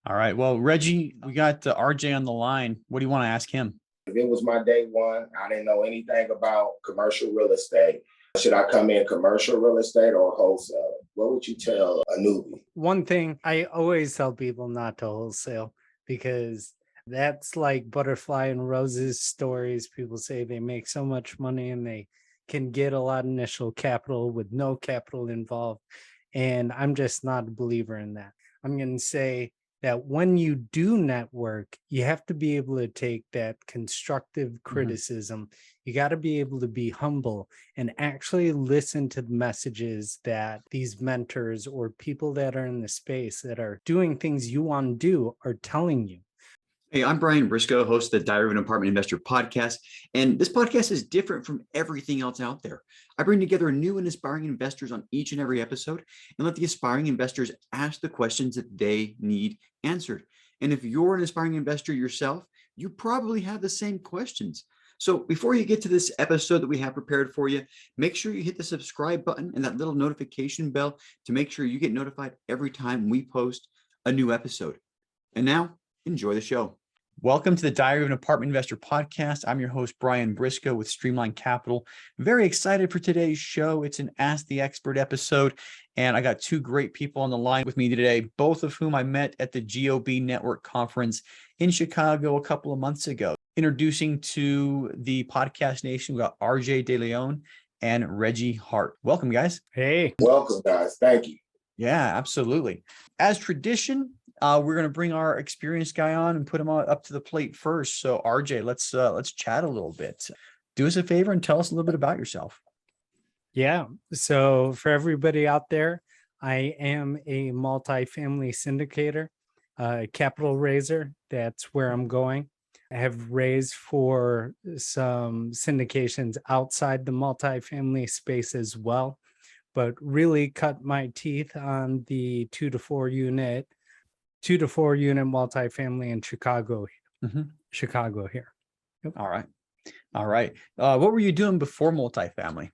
All right. Well, Reggie, we got RJ on the line. What do you want to ask him? If it was my day one, I didn't know anything about commercial real estate. Should I come in commercial real estate or wholesale? What would you tell a newbie? One thing I always tell people not to wholesale because that's like butterfly and roses stories. People say they make so much money and they can get a lot of initial capital with no capital involved. And I'm just not a believer in that. I'm going to say that when you do network, you have to be able to take that constructive criticism. You got to be able to be humble and actually listen to the messages that these mentors or people that are in the space that are doing things you want to do are telling you. Hey, I'm Brian Briscoe, host of the Diary of an Apartment Investor podcast. And this podcast is different from everything else out there. I bring together new and aspiring investors on each and every episode and let the aspiring investors ask the questions that they need answered. And if you're an aspiring investor yourself, you probably have the same questions. So before you get to this episode that we have prepared for you, make sure you hit the subscribe button and that little notification bell to make sure you get notified every time we post a new episode. And now, enjoy the show. Welcome to the Diary of an Apartment Investor podcast. I'm your host, Brian Briscoe with Streamline Capital. Very excited for today's show. It's an Ask the Expert episode, and I got two great people on the line with me today, both of whom I met at the GOB Network Conference in Chicago a couple of months ago. Introducing to the podcast nation, we got RJ De Leon and Reggie Hart. Welcome, guys. Hey. Welcome, guys. Thank you. Yeah, absolutely. As tradition, we're going to bring our experienced guy on and put him up to the plate first. So RJ, let's chat a little bit. Do us a favor and tell us a little bit about yourself. Yeah. So for everybody out there, I am a multifamily syndicator, capital raiser. That's where I'm going. I have raised for some syndications outside the multifamily space as well, but really cut my teeth on the 2 to 4 unit multifamily in Chicago. Chicago here. Yep. All right. What were you doing before multifamily?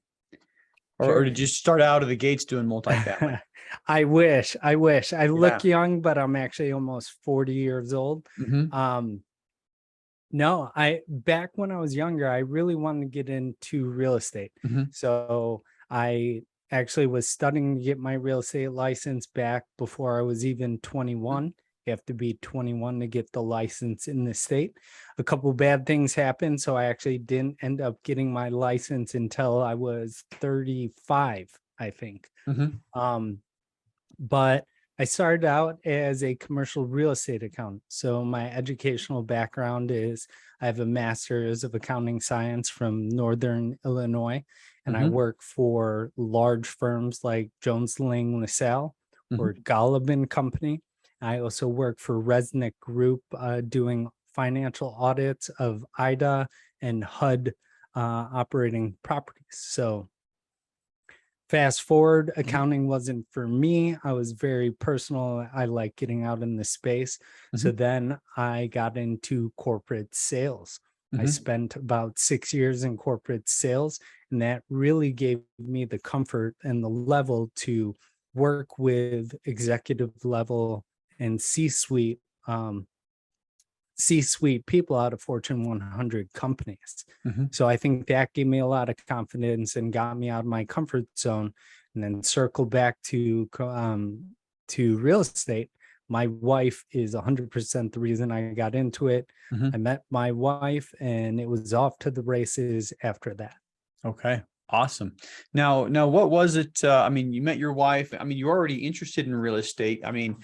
Or did you start out of the gates doing multifamily? I wish. I look young, but I'm actually almost 40 years old. No, back when I was younger, I really wanted to get into real estate. So I actually was studying to get my real estate license back before I was even 21. You have to be 21 to get the license in the state. A couple bad things happened, so I actually didn't end up getting my license until I was 35, I think. But I started out as a commercial real estate accountant. So my educational background is I have a master's of accounting science from Northern Illinois, and I work for large firms like Jones Lang LaSalle or Golleben Company. I also work for Resnick Group doing financial audits of IDA and HUD operating properties. So fast forward, accounting wasn't for me. I was very personal. I like getting out in the space. So then I got into corporate sales. I spent about 6 years in corporate sales, and that really gave me the comfort and the level to work with executive level and C-suite people out of Fortune 100 companies. So I think that gave me a lot of confidence and got me out of my comfort zone. And then circle back to real estate. My wife is 100% the reason I got into it. I met my wife, and it was off to the races after that. Okay. Awesome. Now, what was it? You met your wife. You're already interested in real estate. Sure.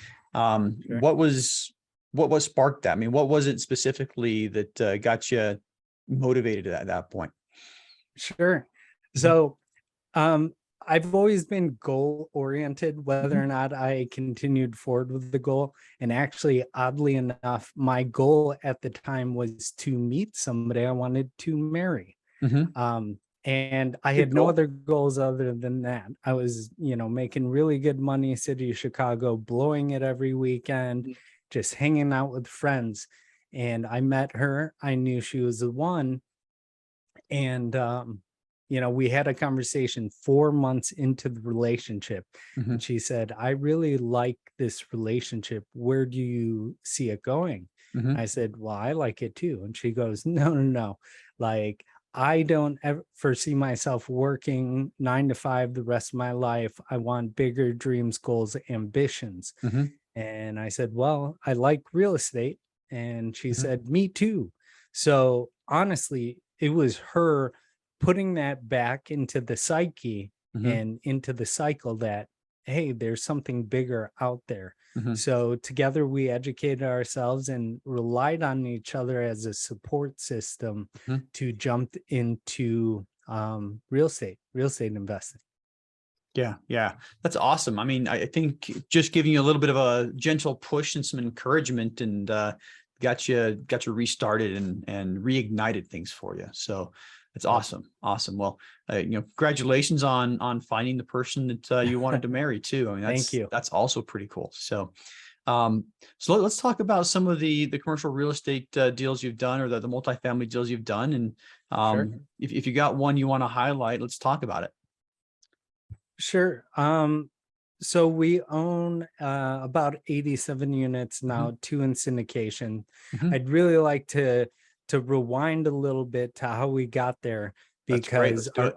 What sparked that? What was it specifically that got you motivated at that point? Sure. So, I've always been goal oriented, whether or not I continued forward with the goal. And actually, oddly enough, my goal at the time was to meet somebody I wanted to marry. And I had no other goals other than that. I was, making really good money, city of Chicago, blowing it every weekend, just hanging out with friends. And I met her. I knew she was the one. And we had a conversation 4 months into the relationship, Mhm. and she said, I really like this relationship. Where do you see it going? Mhm. I said, well, I like it too. And she goes, no, no, no. Like, I don't ever foresee myself working 9 to 5 the rest of my life. I want bigger dreams, goals, ambitions. Mhm. And I said, well, I like real estate. And she Mhm. said, me too. So honestly, it was her putting that back into the psyche Mhm. and into the cycle that, hey, there's something bigger out there. Mhm. So together we educated ourselves and relied on each other as a support system Mhm. to jump into real estate investing. Yeah, yeah, that's awesome. I mean, I think just giving you a little bit of a gentle push and some encouragement, and got you restarted and reignited things for you. So it's Yep. awesome, awesome. Well, congratulations on finding the person that you wanted to marry too. I mean, Thank you. that's also pretty cool. So, let's talk about some of the commercial real estate deals you've done, or the multifamily deals you've done, and Sure. if you got one you want to highlight, let's talk about it. Sure. So we own about 87 units now, Mhm. 2 in syndication. Mhm. I'd really like to rewind a little bit to how we got there, That's great. because Let's do it.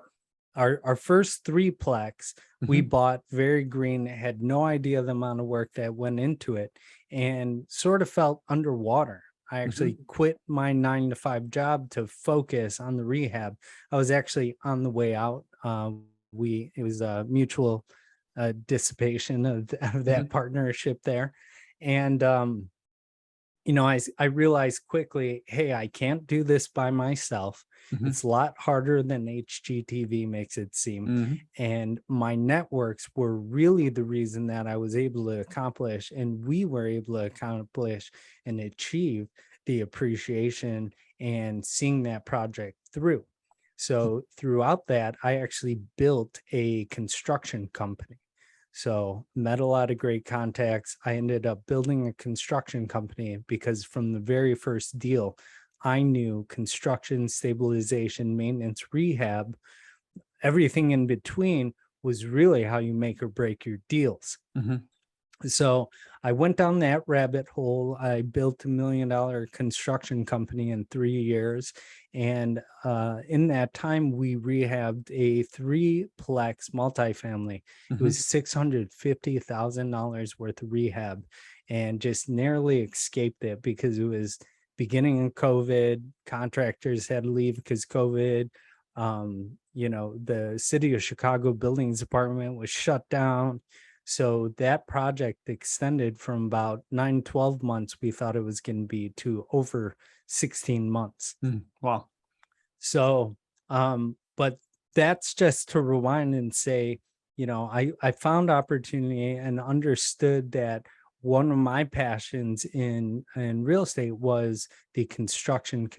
our first threeplex we Mhm. bought very green, had no idea the amount of work that went into it, and sort of felt underwater. I actually Mhm. quit my 9 to 5 job to focus on the rehab. I was actually on the way out. It was a mutual dissipation of that Mhm. partnership there, and I realized quickly, hey, I can't do this by myself. Mhm. It's a lot harder than HGTV makes it seem. Mhm. And my networks were really the reason that I was able to accomplish, and we were able to accomplish and achieve the appreciation and seeing that project through. So throughout that, I actually built a construction company. So met a lot of great contacts. I ended up building a construction company because from the very first deal, I knew construction, stabilization, maintenance, rehab, everything in between was really how you make or break your deals. Mhm. So I went down that rabbit hole. I built $1 million construction company in 3 years. And in that time, we rehabbed a threeplex multifamily. It was Mhm. $650,000 worth of rehab, and just narrowly escaped it because it was beginning of COVID. Contractors had to leave because COVID. The city of Chicago buildings department was shut down. So that project extended from about 9, 12 months, we thought it was going to be, to over 16 months. Mhm. Wow. So, but that's just to rewind and say, I found opportunity and understood that one of my passions in real estate was the construction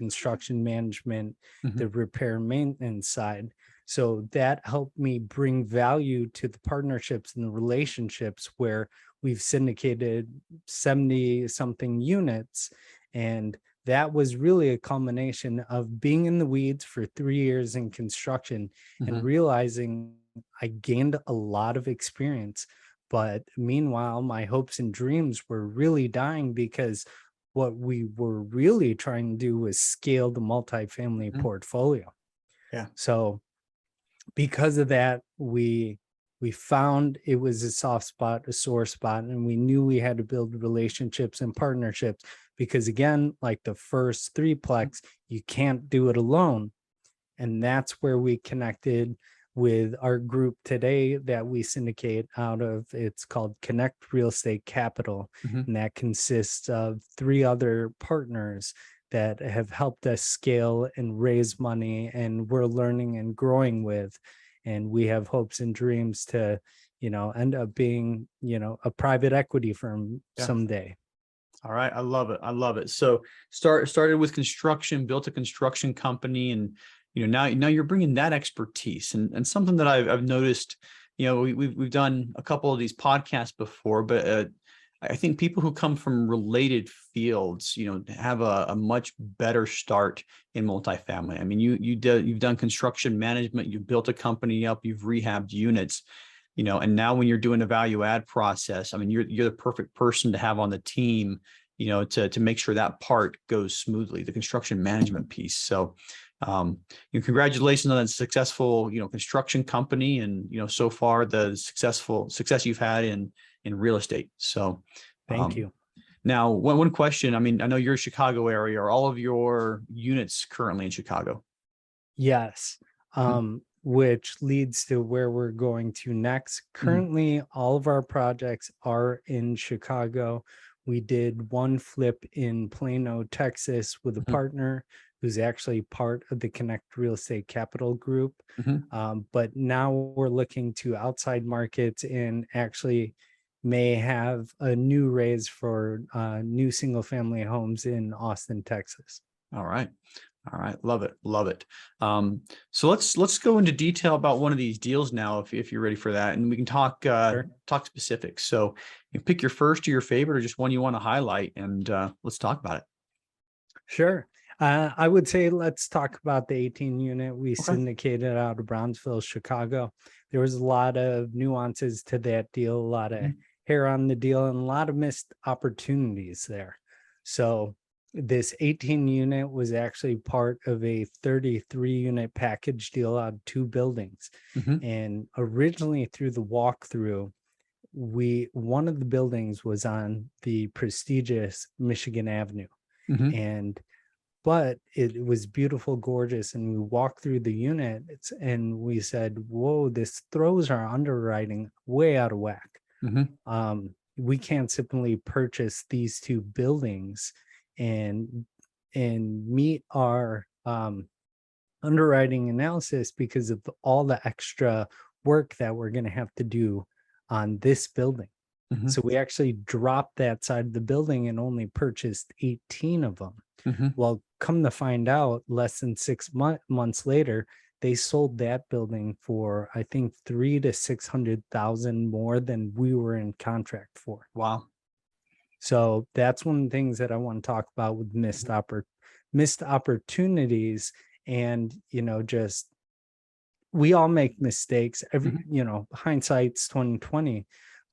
management, the Mhm. repair maintenance side. So that helped me bring value to the partnerships and the relationships where we've syndicated 70 something units. And that was really a culmination of being in the weeds for 3 years in construction and Mhm. realizing I gained a lot of experience. But meanwhile, my hopes and dreams were really dying because what we were really trying to do was scale the multifamily Mhm. portfolio. Yeah. So because of that, we found it was a soft spot, a sore spot, and we knew we had to build relationships and partnerships because, again, like the first threeplex, you can't do it alone. And that's where we connected with our group today that we syndicate out of. It's called Connect Real Estate Capital, Mhm. and that consists of 3 other partners that have helped us scale and raise money, and we're learning and growing with. And we have hopes and dreams to, end up being, a private equity firm Yeah. someday. All right. I love it. I love it. So started with construction, built a construction company, and now you're bringing that expertise, and something that I've noticed. We've done a couple of these podcasts before, but I think people who come from related fields, have a much better start in multifamily. I mean, you've done construction management, you've built a company up, you've rehabbed units, and now when you're doing a value add process, I mean, you're the perfect person to have on the team, to make sure that part goes smoothly, the construction management piece. So, congratulations on that successful, construction company, and so far the success you've had in real estate. So, Thank you. Now, one question. I mean, I know you're Chicago area. Are all of your units currently in Chicago? Yes. Which leads to where we're going to next. Currently, all of our projects are in Chicago. We did one flip in Plano, Texas with a partner who's actually part of the Connect Real Estate Capital Group. But now we're looking to outside markets and actually may have a new raise for new single family homes in Austin, Texas. All right. Love it. So let's go into detail about one of these deals now, if you're ready for that, and we can talk specifics. So you pick your first or your favorite, or just one you want to highlight, and let's talk about it. Sure. I would say let's talk about the 18 unit we syndicated out of Brownsville, Chicago. There was a lot of nuances to that deal, a lot of hair on the deal, and a lot of missed opportunities there. So this 18 unit was actually part of a 33 unit package deal out of 2 buildings. And originally through the walkthrough, one of the buildings was on the prestigious Michigan Avenue. But it was beautiful, gorgeous. And we walked through the units and we said, whoa, this throws our underwriting way out of whack. We can't simply purchase these 2 buildings and meet our underwriting analysis because of all the extra work that we're going to have to do on this building. So we actually dropped that side of the building and only purchased 18 of them. Well, come to find out, less than 6 months later, they sold that building for, I think, $300,000 to $600,000 more than we were in contract for. Wow. So that's one of the things that I want to talk about with missed opportunities. And, just we all make mistakes. Hindsight's 2020.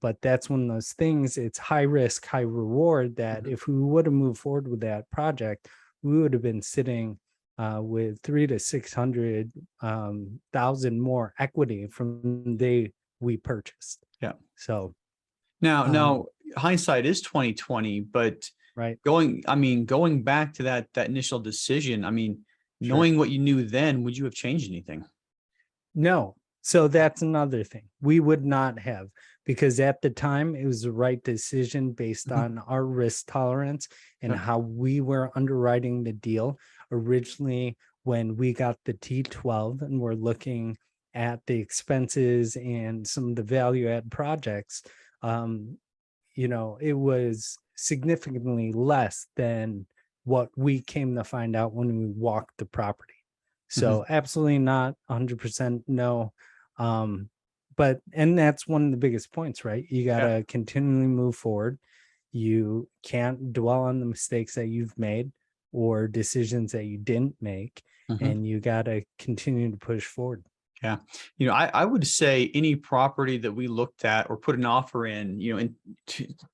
But that's one of those things. It's high risk, high reward. That if we would have moved forward with that project, we would have been sitting with $300,000 to $600,000 more equity from the day we purchased. Yeah. So now hindsight is 2020, but going back to that initial decision, I mean, knowing what you knew then, would you have changed anything? No. So that's another thing. We would not have, because at the time it was the right decision based on our risk tolerance and how we were underwriting the deal. Originally, when we got the T12 and we're looking at the expenses and some of the value add projects, it was significantly less than what we came to find out when we walked the property. So absolutely not 100% no. But that's one of the biggest points, right? You got to continually move forward. You can't dwell on the mistakes that you've made or decisions that you didn't make, and you got to continue to push forward. Yeah. I would say any property that we looked at or put an offer in, in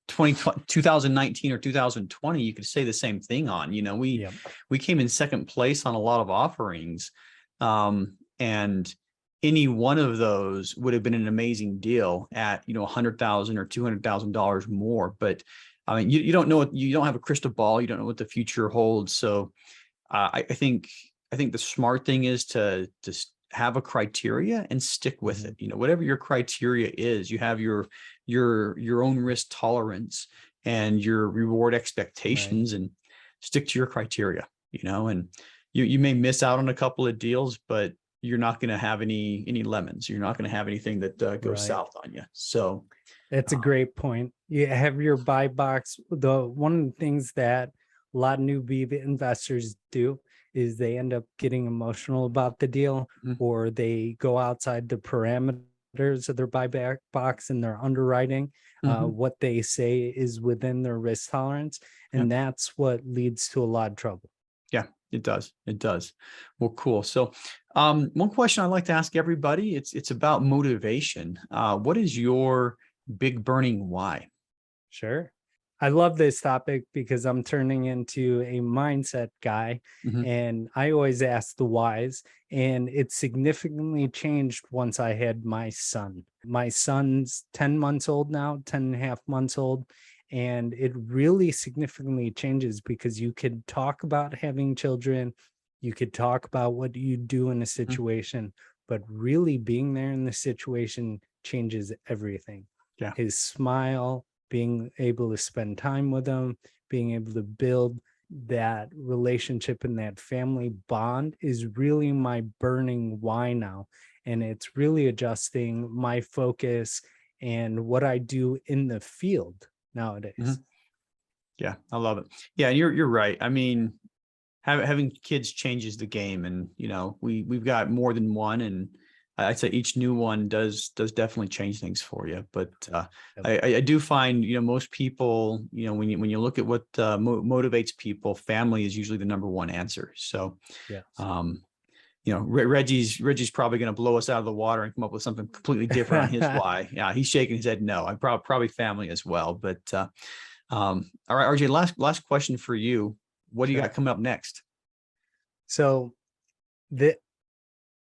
2019 or 2020, you could say the same thing on. We came in second place on a lot of offerings, and any one of those would have been an amazing deal at, $100,000 or $200,000 more. But I mean, you don't know, you don't have a crystal ball. You don't know what the future holds. So I think the smart thing is to have a criteria and stick with it. Whatever your criteria is, you have your own risk tolerance and your reward expectations, and stick to your criteria, and you may miss out on a couple of deals, but you're not going to have any lemons. You're not going to have anything that goes south on you. So that's a great point. You have your buy box. One of the things that a lot of newbie investors do is they end up getting emotional about the deal, or they go outside the parameters of their buyback box and their underwriting, what they say is within their risk tolerance. And that's what leads to a lot of trouble. Yeah, it does. It does. Well, cool. So one question I like to ask everybody, it's about motivation. What is your big burning why? Sure. I love this topic because I'm turning into a mindset guy, and I always ask the whys, and it significantly changed once I had my son. My son's 10 months old now, 10 and a half months old. And it really significantly changes because you could talk about having children, you could talk about what you do in a situation, but really being there in the situation changes everything. Yeah. His smile, being able to spend time with him, being able to build that relationship and that family bond is really my burning why now. And it's really adjusting my focus and what I do in the field nowadays. Yeah, I love it. Yeah, you're right. I mean, having kids changes the game, and we've got more than one, and I'd say each new one does definitely change things for you. But I do find most people when you look at what motivates people, family is usually the number one answer. So yes. Reggie's probably going to blow us out of the water and come up with something completely different on his why. Yeah, he's shaking his head no. I'm probably family as well. But all right, RJ, last question for you. What do you got coming up next? So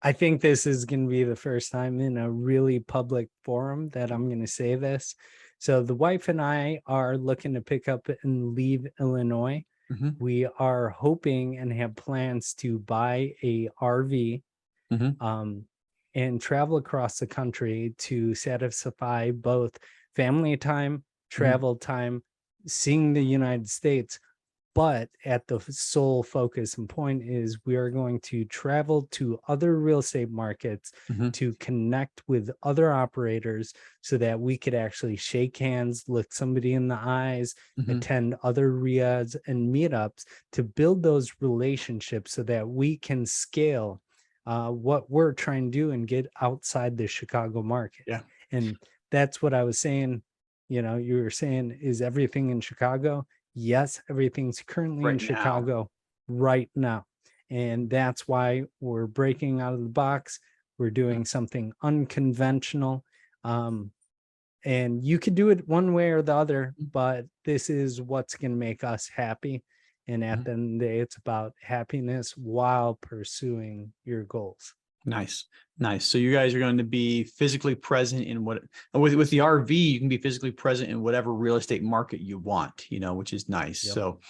I think this is going to be the first time in a really public forum that I'm going to say this. So the wife and I are looking to pick up and leave Illinois. We are hoping and have plans to buy a RV and travel across the country to satisfy both family time, travel time, seeing the United States. But at the sole focus and point is we are going to travel to other real estate markets to connect with other operators so that we could actually shake hands, look somebody in the eyes, attend other RIAs and meetups to build those relationships so that we can scale what we're trying to do and get outside the Chicago market. Yeah. And that's what I was saying. You were saying, is everything in Chicago? Yes, everything's currently in Chicago right now. And that's why we're breaking out of the box. We're doing something unconventional. And you could do it one way or the other, but this is what's going to make us happy. And at the end of the day, it's about happiness while pursuing your goals. Nice. So you guys are going to be physically present in with the RV, you can be physically present in whatever real estate market you want, which is nice. Yep. So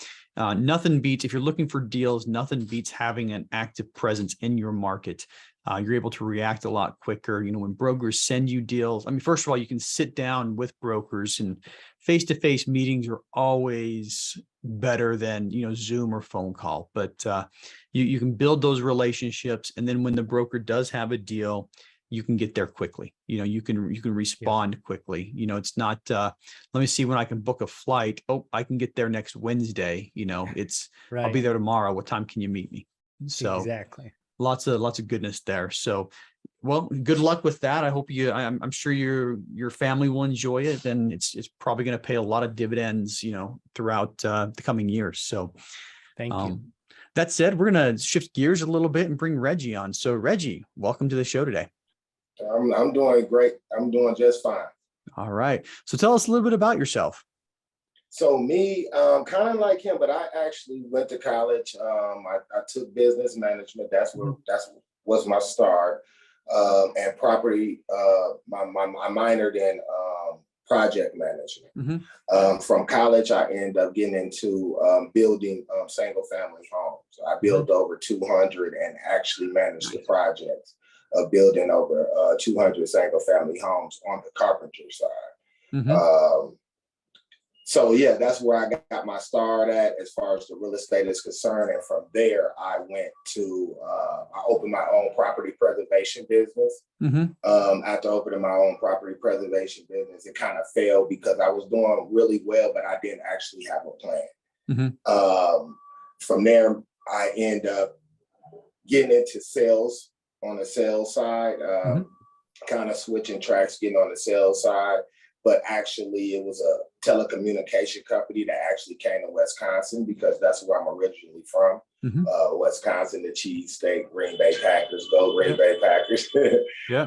nothing beats, if you're looking for deals, nothing beats having an active presence in your market. You're able to react a lot quicker. When brokers send you deals, I mean, first of all, you can sit down with brokers, and face-to-face meetings are always better than, Zoom or phone call. But you can build those relationships. And then when the broker does have a deal, you can get there quickly. You can respond quickly. It's not, let me see when I can book a flight. Oh, I can get there next Wednesday. It's, right. I'll be there tomorrow. What time can you meet me? So exactly. Lots of goodness there. So, well, good luck with that. I hope I'm sure your family will enjoy it, and it's probably going to pay a lot of dividends, throughout the coming years. So thank you. That said, we're going to shift gears a little bit and bring Reggie on. So Reggie, welcome to the show today. I'm doing great. I'm doing just fine. All right. So tell us a little bit about yourself. So me, kind of like him, but I actually went to college. I took business management. That was my start. And property. I minored in project management. From college, I ended up getting into building single family homes. So I built over 200 and actually managed the projects of building over 200 single family homes on the carpenter side. So yeah, that's where I got my start at as far as the real estate is concerned. And from there, I went to, I opened my own property preservation business. After opening my own property preservation business, it kind of failed because I was doing really well, but I didn't actually have a plan. From there, I end up getting into sales on the sales side. kind of switching tracks, getting on the sales side. But actually, it was a telecommunication company that actually came to Wisconsin because that's where I'm originally from. Mhm. Wisconsin, the cheese state, Green Bay Packers, go Green Bay Packers. Yeah.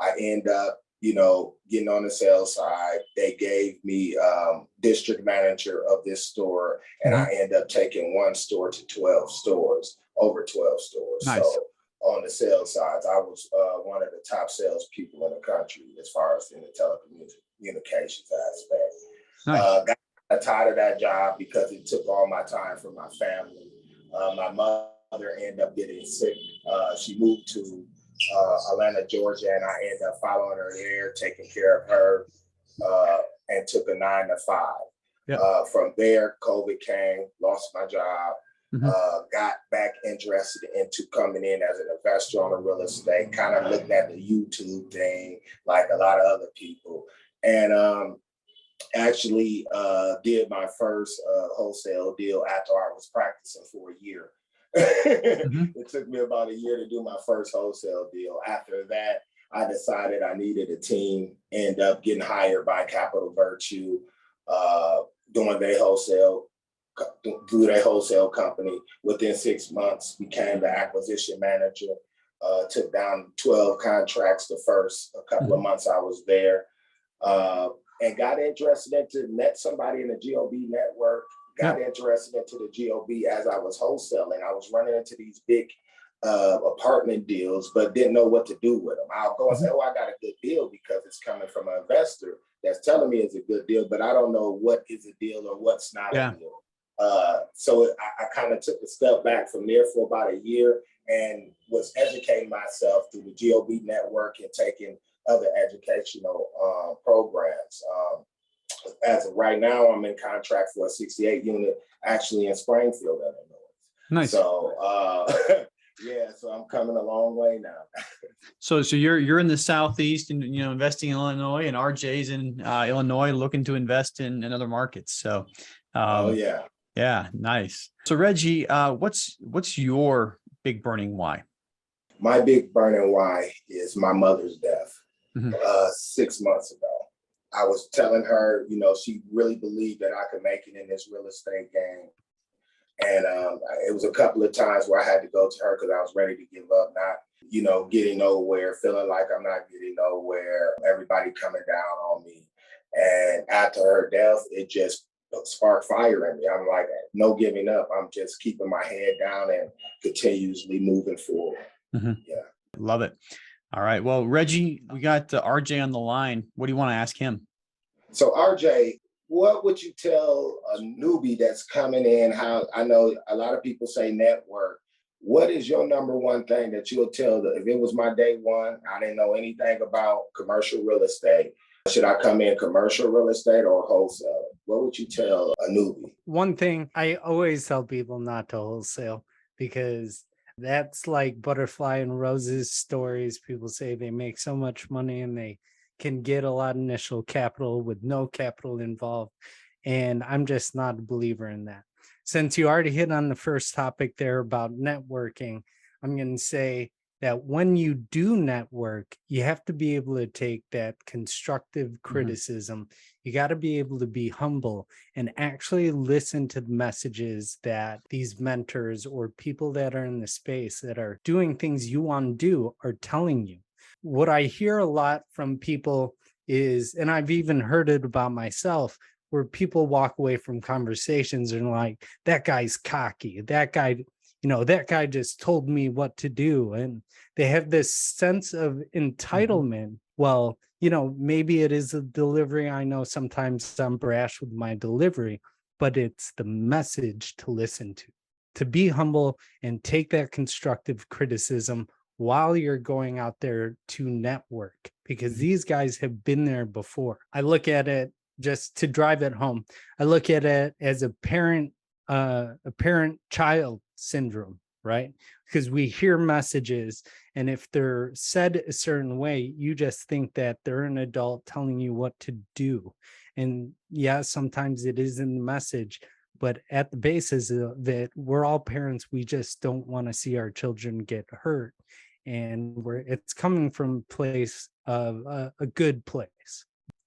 I end up, getting on the sales side. They gave me district manager of this store, and I end up taking one store to 12 stores, over 12 stores. Nice. So on the sales side, I was one of the top sales people in the country as far as in the telecommunications aspect. Got tired of that job because it took all my time from my family. My mother ended up getting sick. She moved to Atlanta, Georgia, and I ended up following her there, taking care of her, and took a 9 to 5. Yep. From there, COVID came, lost my job, got back interested into coming in as an investor on the real estate, kind of looking at the YouTube thing like a lot of other people. And actually did my first wholesale deal after I was practicing for a year. It took me about a year to do my first wholesale deal. After that, I decided I needed a team, end up getting hired by Capital Virtue, doing their wholesale company. Within 6 months, became the acquisition manager, took down 12 contracts the first couple of months I was there, and got interested met somebody in the GOB network, got interested into the GOB as I was wholesaling. I was running into these big apartment deals, but didn't know what to do with them. I'll go and say, I got a good deal because it's coming from an investor that's telling me it's a good deal, but I don't know what is a deal or what's not a deal. So I kind of took a step back from there for about a year and was educating myself through the GOB network and taking other educational programs. As of right now, I'm in contract for a 68 unit, actually in Springfield, Illinois. Nice. So so I'm coming a long way now. So you're in the Southeast and investing in Illinois, and RJ's in Illinois looking to invest in other markets. So yeah, nice. So Reggie, what's your big burning why? My big burning why is my mother's death 6 months ago. I was telling her, she really believed that I could make it in this real estate game. And it was a couple of times where I had to go to her because I was ready to give up, not, getting nowhere, feeling like I'm not getting nowhere, everybody coming down on me. And after her death, it just sparked fire in me. I'm like, no giving up. I'm just keeping my head down and continuously moving forward. Yeah. Love it. All right. Well, Reggie, we got RJ on the line. What do you want to ask him? So RJ, what would you tell a newbie that's coming in? How I know a lot of people say network. What is your number one thing that you'll tell if it was my day one, I didn't know anything about commercial real estate. Should I come in commercial real estate or wholesale? What would you tell a newbie? One thing I always tell people not to wholesale, because that's like butterfly and roses stories. People say they make so much money and they can get a lot of initial capital with no capital involved. And I'm just not a believer in that. Since you already hit on the first topic there about networking, I'm going to say that when you do network, you have to be able to take that constructive criticism. You got to be able to be humble and actually listen to the messages that these mentors or people that are in the space that are doing things you want to do are telling you. What I hear a lot from people is, and I've even heard it about myself, where people walk away from conversations and like, that guy's cocky, that guy just told me what to do. And they have this sense of entitlement. Well, maybe it is a delivery. I know sometimes I'm brash with my delivery, but it's the message to listen to be humble and take that constructive criticism while you're going out there to network, because these guys have been there before. I look at it, just to drive it home, I look at it as a parent-child syndrome, right? Because we hear messages, and if they're said a certain way, you just think that they're an adult telling you what to do. And yeah, sometimes it is in the message, but at the basis of that, we're all parents. We just don't want to see our children get hurt. and it's coming from a place of a good place.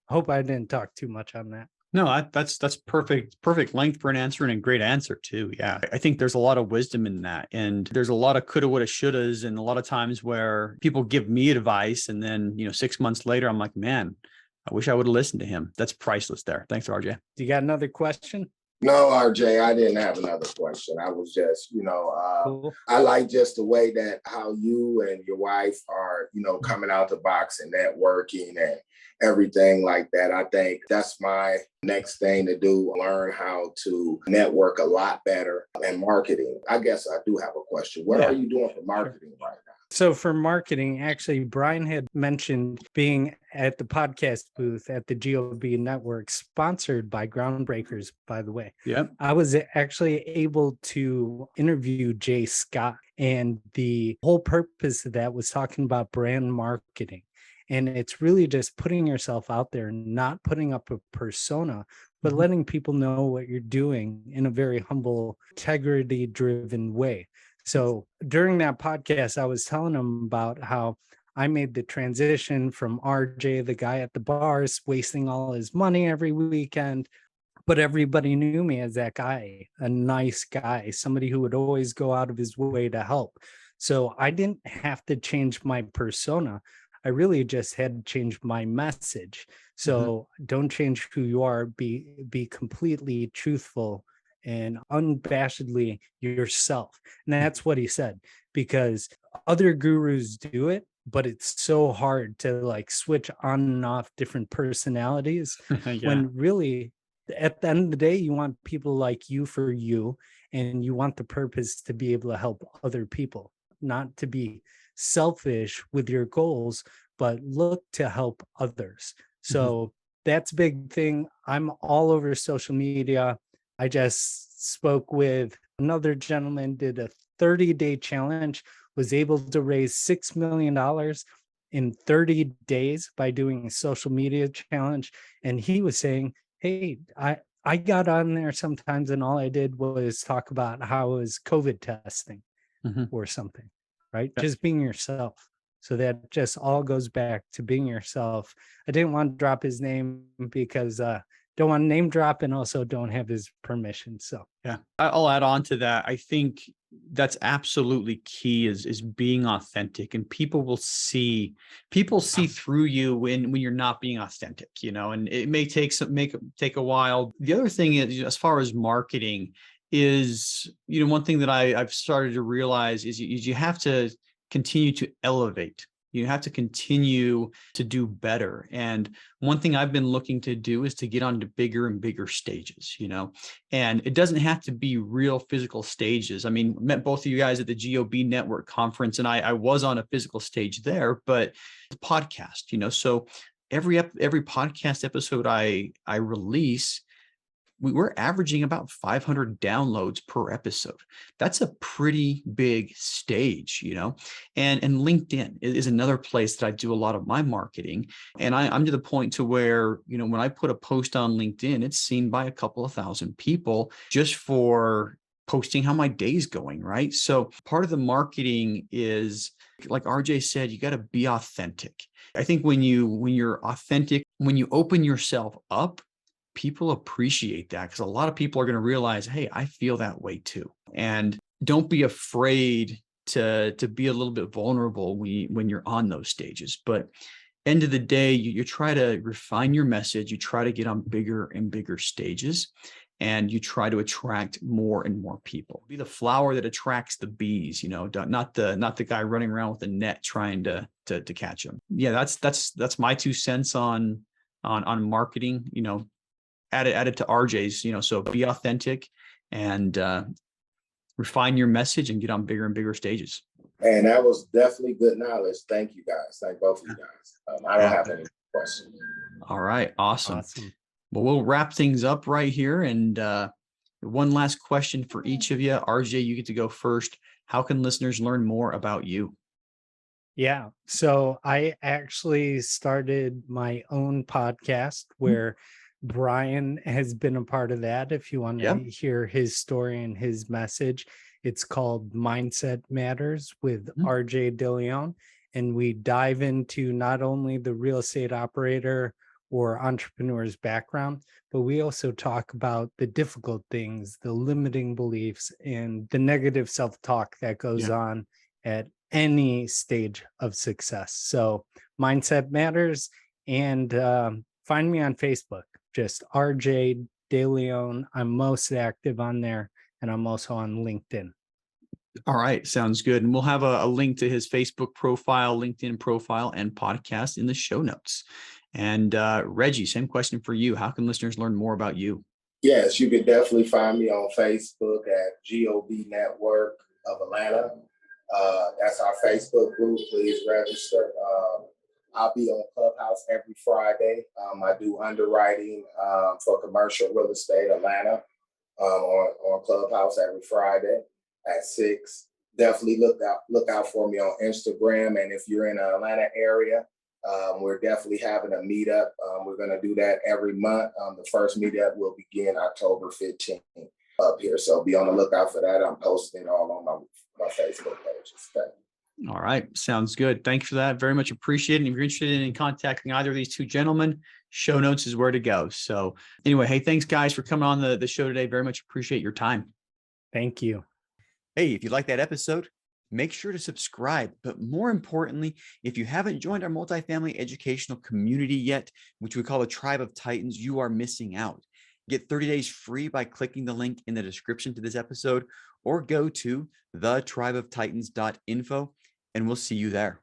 Hope I didn't talk too much on that. No, that's perfect length for an answer, and a great answer too. Yeah, I think there's a lot of wisdom in that, and there's a lot of coulda, woulda, shouldas, and a lot of times where people give me advice, and then 6 months later, I'm like, man, I wish I would have listened to him. That's priceless there. Thanks, RJ. Do you got another question? No, RJ, I didn't have another question. I was just, Cool. I like just the way that how you and your wife are, coming out the box and networking and everything like that. I think that's my next thing to do, learn how to network a lot better and marketing. I guess I do have a question. What are you doing for marketing right now? So for marketing, actually, Brian had mentioned being at the podcast booth at the GOB Network, sponsored by Groundbreakers, by the way. Yeah. I was actually able to interview Jay Scott, and the whole purpose of that was talking about brand marketing. And it's really just putting yourself out there, not putting up a persona, but letting people know what you're doing in a very humble, integrity-driven way. So during that podcast, I was telling them about how I made the transition from RJ, the guy at the bars, wasting all his money every weekend. But everybody knew me as that guy, a nice guy, somebody who would always go out of his way to help. So I didn't have to change my persona. I really just had to change my message. So don't change who you are. Be completely truthful and unabashedly yourself. And that's what he said, because other gurus do it, but it's so hard to like switch on and off different personalities when really at the end of the day, you want people like you for you, and you want the purpose to be able to help other people, not to be selfish with your goals, but look to help others. So that's a big thing. I'm all over social media. I just spoke with another gentleman, did a 30-day challenge, was able to raise $6 million in 30 days by doing a social media challenge. And he was saying, hey, I got on there sometimes and all I did was talk about how it was COVID testing or something, right? Just being yourself. So that just all goes back to being yourself. I didn't want to drop his name because don't want to name drop, and also don't have his permission. So yeah, I'll add on to that. I think that's absolutely key is being authentic, and people see through you when you're not being authentic, and it may take a while. The other thing is, as far as marketing is, one thing that I've started to realize is you have to continue to elevate. You have to continue to do better. And one thing I've been looking to do is to get onto bigger and bigger stages, and it doesn't have to be real physical stages. I mean, I met both of you guys at the GOB Network conference, and I was on a physical stage there, but the podcast, so every podcast episode I release, we're averaging about 500 downloads per episode. That's a pretty big stage, and LinkedIn is another place that I do a lot of my marketing. And I'm to the point to where, when I put a post on LinkedIn, it's seen by a couple of thousand people just for posting how my day's going, right? So part of the marketing is, like RJ said, you got to be authentic. I think when you're authentic, when you open yourself up, people appreciate that, because a lot of people are going to realize, hey, I feel that way too. And don't be afraid to be a little bit vulnerable when you're on those stages. But end of the day, you try to refine your message. You try to get on bigger and bigger stages, and you try to attract more and more people. Be the flower that attracts the bees, not the guy running around with a net trying to catch them. Yeah, that's my 2 cents on marketing, added to RJ's, so be authentic and refine your message and get on bigger and bigger stages. And that was definitely good knowledge. Thank you guys. Thank both of you guys. I don't have any questions. All right. Awesome. Well, we'll wrap things up right here. And one last question for each of you. RJ, you get to go first. How can listeners learn more about you? Yeah. So I actually started my own podcast where Brian has been a part of that. If you want to hear his story and his message, It's called Mindset Matters with Mhm. RJ DeLeon. And we dive into not only the real estate operator or entrepreneur's background, but we also talk about the difficult things, the limiting beliefs, and the negative self-talk that goes on at any stage of success. So Mindset Matters, and find me on Facebook, just RJ DeLeon. I'm most active on there, and I'm also on LinkedIn. All right. Sounds good. And we'll have a link to his Facebook profile, LinkedIn profile, and podcast in the show notes. And Reggie, same question for you. How can listeners learn more about you? Yes, you can definitely find me on Facebook at GOB Network of Atlanta. That's our Facebook group. Please register. I'll be on Clubhouse every Friday. I do underwriting for commercial real estate Atlanta on Clubhouse every Friday at 6. Definitely look out for me on Instagram. And if you're in the Atlanta area, we're definitely having a meetup. We're going to do that every month. The first meetup will begin October 15th up here. So be on the lookout for that. I'm posting it all on my Facebook pages. Thank you. All right. Sounds good. Thank you for that. Very much appreciated. And if you're interested in contacting either of these two gentlemen, show notes is where to go. So anyway, hey, thanks guys for coming on the show today. Very much appreciate your time. Thank you. Hey, if you like that episode, make sure to subscribe. But more importantly, if you haven't joined our multifamily educational community yet, which we call the Tribe of Titans, you are missing out. Get 30 days free by clicking the link in the description to this episode, or go to thetribeoftitans.info, and we'll see you there.